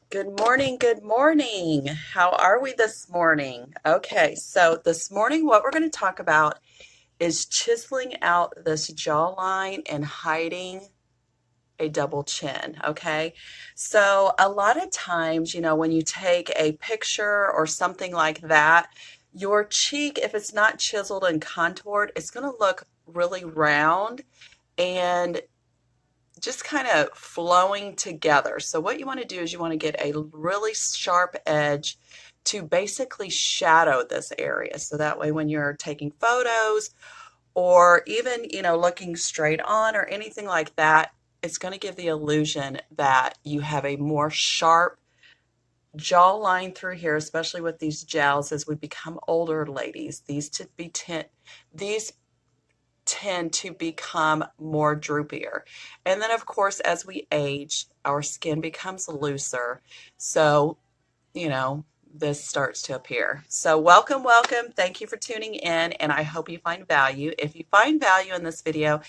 Good morning, good morning. How are we this morning? Okay, so this morning what we're going to talk about is chiseling out this jawline and hiding a double chin, okay? So a lot of times, when you take a picture or something like that, your cheek, if it's not chiseled and contoured, it's going to look really round and just kind of flowing together. So what you want to do is you want to get a really sharp edge to basically shadow this area. So that way when you're taking photos or even, looking straight on or anything like that, it's going to give the illusion that you have a more sharp jawline through here, especially with these jowls as we become older ladies. These tend to become more droopier. And then, of course, as we age, our skin becomes looser. So, you know, this starts to appear. So welcome, welcome. Thank you for tuning in, and I hope you find value. If you find value in this video,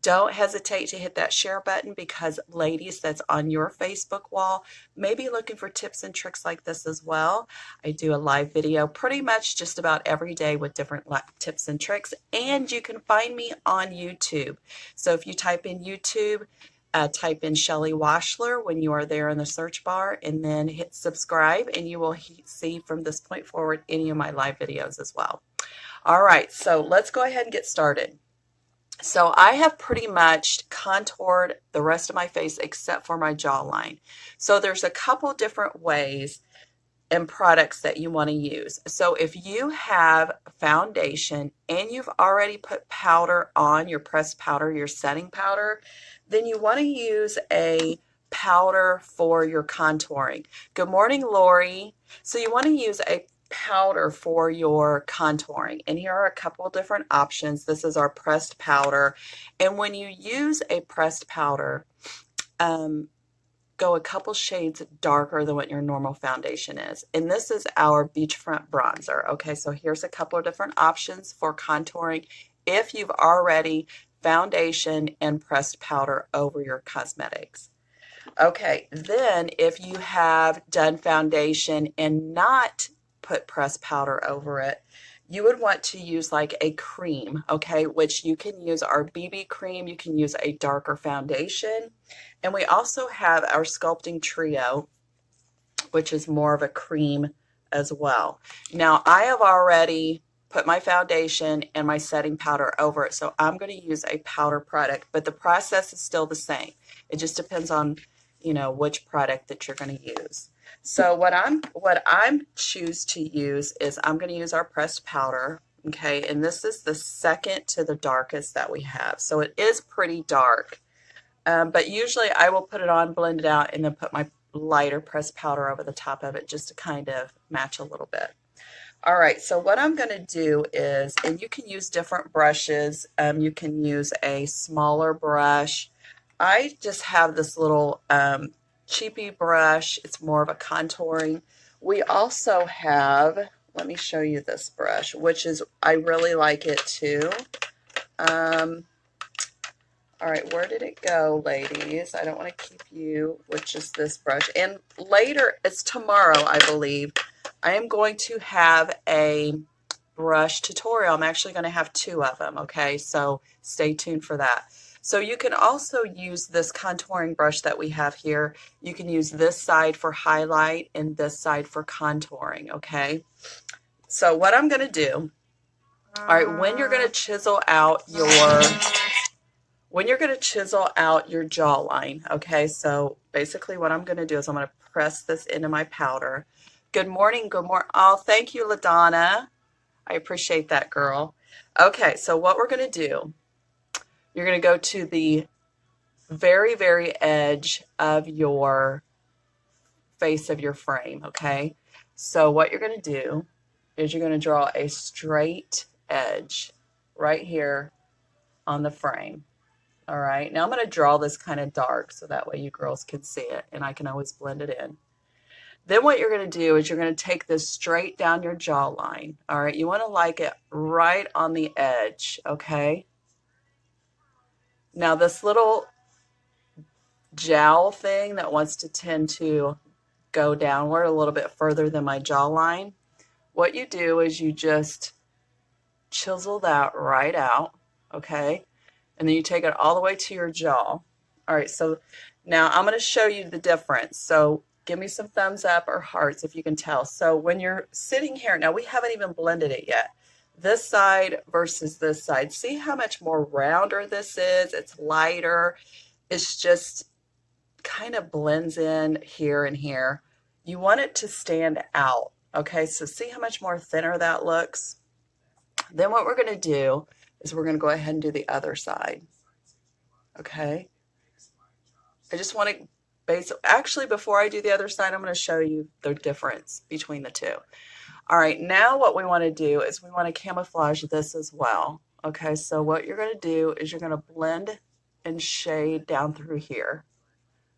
don't hesitate to hit that share button because ladies that's on your Facebook wall may be looking for tips and tricks like this as well. I do a live video pretty much just about every day with different tips and tricks, and you can find me on YouTube. So if you type in YouTube, type in Shelly Washler when you are there in the search bar, and then hit subscribe, and you will see from this point forward any of my live videos as well. All right, so let's go ahead and get started. So I have pretty much contoured the rest of my face except for my jawline. So there's a couple different ways and products that you want to use. So if you have foundation and you've already put powder on, your pressed powder, your setting powder, then you want to use a powder for your contouring. Good morning, Lori. So you want to use a powder for your contouring, and here are a couple different options. This is our pressed powder, and when you use a pressed powder, go a couple shades darker than what your normal foundation is, and this is our beachfront bronzer. Okay, so here's a couple of different options for contouring if you've already foundation and pressed powder over your cosmetics. Okay, then if you have done foundation and not put pressed powder over it, you would want to use like a cream, okay, which you can use our BB cream, you can use a darker foundation, and we also have our Sculpting Trio, which is more of a cream as well. Now, I have already put my foundation and my setting powder over it, so I'm going to use a powder product, but the process is still the same. It just depends on, which product that you're going to use. So what I'm choose to use is I'm going to use our pressed powder, okay, and this is the second to the darkest that we have. So it is pretty dark, but usually I will put it on, blend it out, and then put my lighter pressed powder over the top of it just to kind of match a little bit. All right, so what I'm going to do is, and you can use different brushes. You can use a smaller brush. I just have this little cheapy brush. It's more of a contouring. We also have, let me show you this brush, which is, I really like it too. All right, where did it go, ladies? I don't want to keep you with just this brush. And later, it's tomorrow, I believe, I am going to have a brush tutorial. I'm actually going to have two of them, okay? So stay tuned for that. So you can also use this contouring brush that we have here. You can use this side for highlight and this side for contouring, okay? So what I'm going to do, all right, when you're going to chisel out your jawline, okay? So basically what I'm going to do is I'm going to press this into my powder. Good morning, good morning. Oh, thank you, LaDonna. I appreciate that, girl. Okay, so what we're going to do, you're going to go to the very, very edge of your face of your frame, okay? So what you're going to do is you're going to draw a straight edge right here on the frame, all right? Now I'm going to draw this kind of dark so that way you girls can see it, and I can always blend it in. Then what you're going to do is you're going to take this straight down your jawline, all right? You want to like it right on the edge, okay? Now this little jowl thing that wants to tend to go downward a little bit further than my jawline, what you do is you just chisel that right out, okay? And then you take it all the way to your jaw. All right, so now I'm going to show you the difference. So give me some thumbs up or hearts if you can tell. So when you're sitting here, now we haven't even blended it yet. This side versus this side. See how much more rounder this is? It's lighter. It's just kind of blends in here and here. You want it to stand out. Okay, so see how much more thinner that looks? Then what we're going to do is we're going to go ahead and do the other side. Okay. I just want to actually, before I do the other side, I'm going to show you the difference between the two. All right, now what we want to do is we want to camouflage this as well. Okay, so what you're going to do is you're going to blend and shade down through here.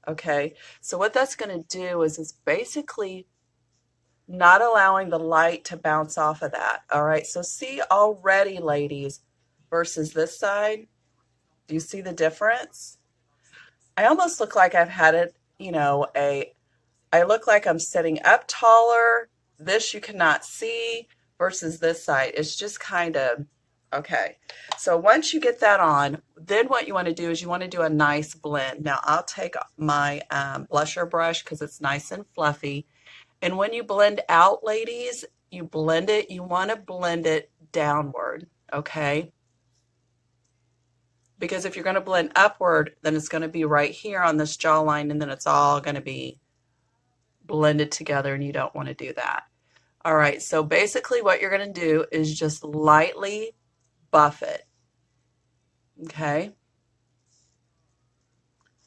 Okay, so what that's going to do is it's basically not allowing the light to bounce off of that. All right, so see already, ladies, versus this side, do you see the difference? I almost look like I've had it, you know, I look like I'm sitting up taller. This you cannot see versus this side. It's just kind of, okay. So once you get that on, then what you want to do is you want to do a nice blend. Now I'll take my blusher brush because it's nice and fluffy. And when you blend out, ladies, you blend it, you want to blend it downward, okay? Because if you're going to blend upward, then it's going to be right here on this jawline, and then it's all going to be blended together, and you don't want to do that. All right, so basically what you're going to do is just lightly buff it, okay?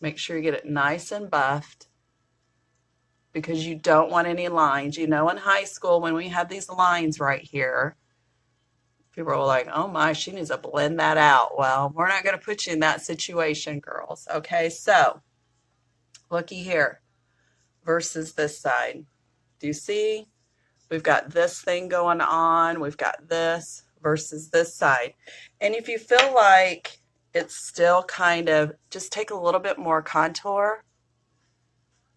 Make sure you get it nice and buffed because you don't want any lines. You know, in high school when we had these lines right here, people were like, oh my, she needs to blend that out. Well, we're not going to put you in that situation, girls. Okay, so looky here versus this side. Do you see? We've got this thing going on. We've got this versus this side. And if you feel like it's still kind of, just take a little bit more contour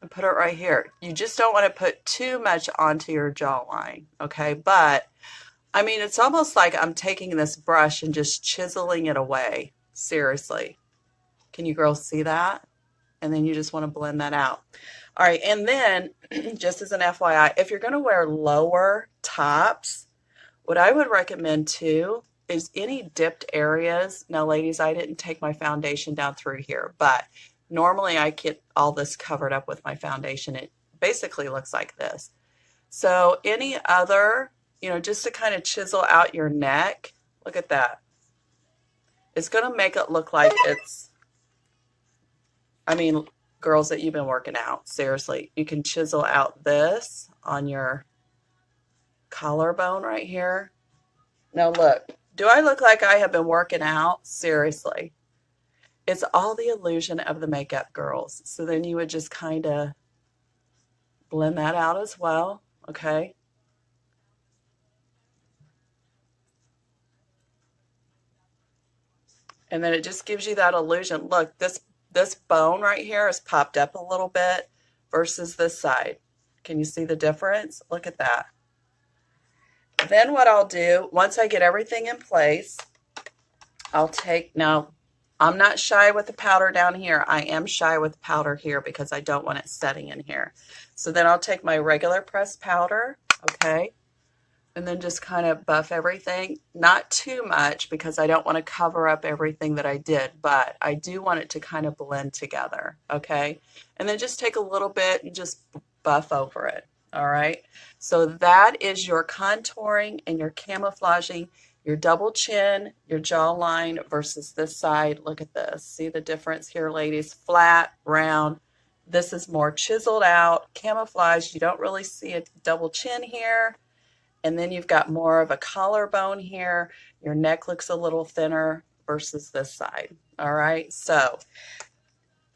and put it right here. You just don't want to put too much onto your jawline, okay? But I mean, it's almost like I'm taking this brush and just chiseling it away. Seriously. Can you girls see that? And then you just want to blend that out. All right, and then just as an FYI, if you're going to wear lower tops, what I would recommend too is any dipped areas. Now, ladies, I didn't take my foundation down through here, but normally I get all this covered up with my foundation. It basically looks like this. So any other, you know, just to kind of chisel out your neck, look at that. It's going to make it look like it's, I mean, girls that you've been working out, seriously, you can chisel out this on your collarbone right here. Now look, do I look like I have been working out? Seriously. It's all the illusion of the makeup, girls. So then you would just kind of blend that out as well, okay? And then it just gives you that illusion. Look, this bone right here is popped up a little bit versus this side. Can you see the difference? Look at that. Then what I'll do, once I get everything in place, I'll take, now I'm not shy with the powder down here. I am shy with powder here because I don't want it setting in here. So then I'll take my regular pressed powder, okay, and then just kind of buff everything. Not too much because I don't want to cover up everything that I did, but I do want it to kind of blend together, okay? And then just take a little bit and just buff over it, all right? So that is your contouring and your camouflaging, your double chin, your jawline versus this side. Look at this. See the difference here, ladies? Flat, round. This is more chiseled out, camouflaged. You don't really see a double chin here. And then you've got more of a collarbone here. Your neck looks a little thinner versus this side. All right. So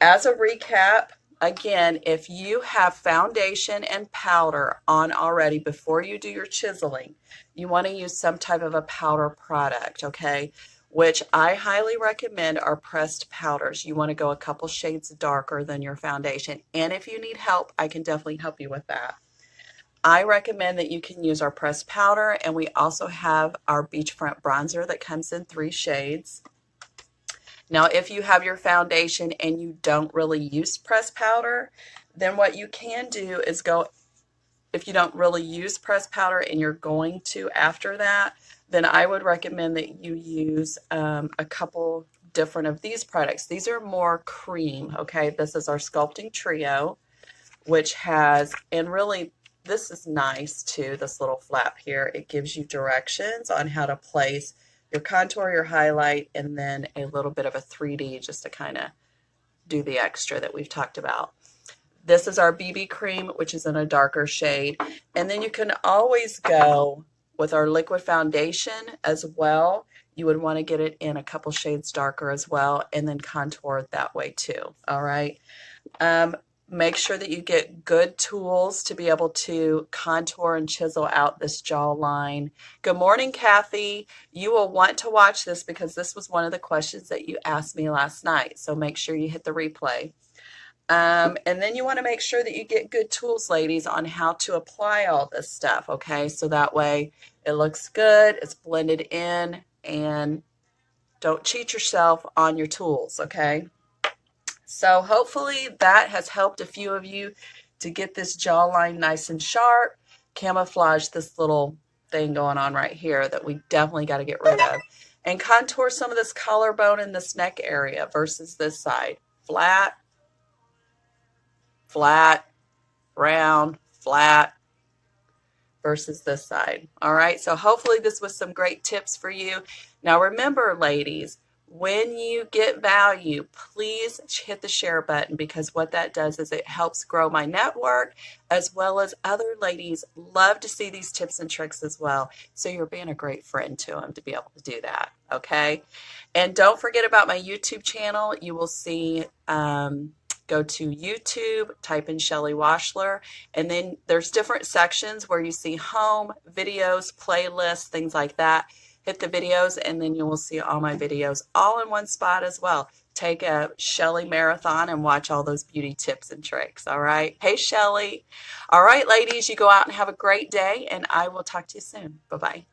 as a recap, again, if you have foundation and powder on already before you do your chiseling, you want to use some type of a powder product, okay? which I highly recommend, are pressed powders. You want to go a couple shades darker than your foundation. And if you need help, I can definitely help you with that. I recommend that you can use our pressed powder, and we also have our beachfront bronzer that comes in 3 shades. Now, if you have your foundation and you don't really use pressed powder, then what you can do is go, if you don't really use pressed powder and you're going to after that, then I would recommend that you use a couple different of these products. These are more cream, okay? This is our Sculpting Trio, which has, and really, this is nice too, this little flap here. It gives you directions on how to place your contour, your highlight, and then a little bit of a 3D just to kind of do the extra that we've talked about. This is our BB cream, which is in a darker shade. And then you can always go with our liquid foundation as well. You would want to get it in a couple shades darker as well, and then contour it that way too. All right. Make sure that you get good tools to be able to contour and chisel out this jawline. Good morning, Kathy. You will want to watch this because this was one of the questions that you asked me last night. So make sure you hit the replay. And then you want to make sure that you get good tools, ladies, on how to apply all this stuff, okay? So that way it looks good, it's blended in, and don't cheat yourself on your tools, okay? So hopefully that has helped a few of you to get this jawline nice and sharp, camouflage this little thing going on right here that we definitely got to get rid of, and contour some of this collarbone in this neck area versus this side. Flat, flat, round, flat, versus this side. All right, so hopefully this was some great tips for you. Now remember, ladies, when you get value, please hit the share button, because what that does is it helps grow my network, as well as other ladies love to see these tips and tricks as well. So you're being a great friend to them to be able to do that, okay? And don't forget about my YouTube channel. You will see, go to YouTube, type in Shelly Washler, and then there's different sections where you see home, videos, playlists, things like that. Hit the videos, and then you will see all my videos all in one spot as well. Take a Shelly marathon and watch all those beauty tips and tricks, all right? Hey, Shelly. All right, ladies, you go out and have a great day, and I will talk to you soon. Bye-bye.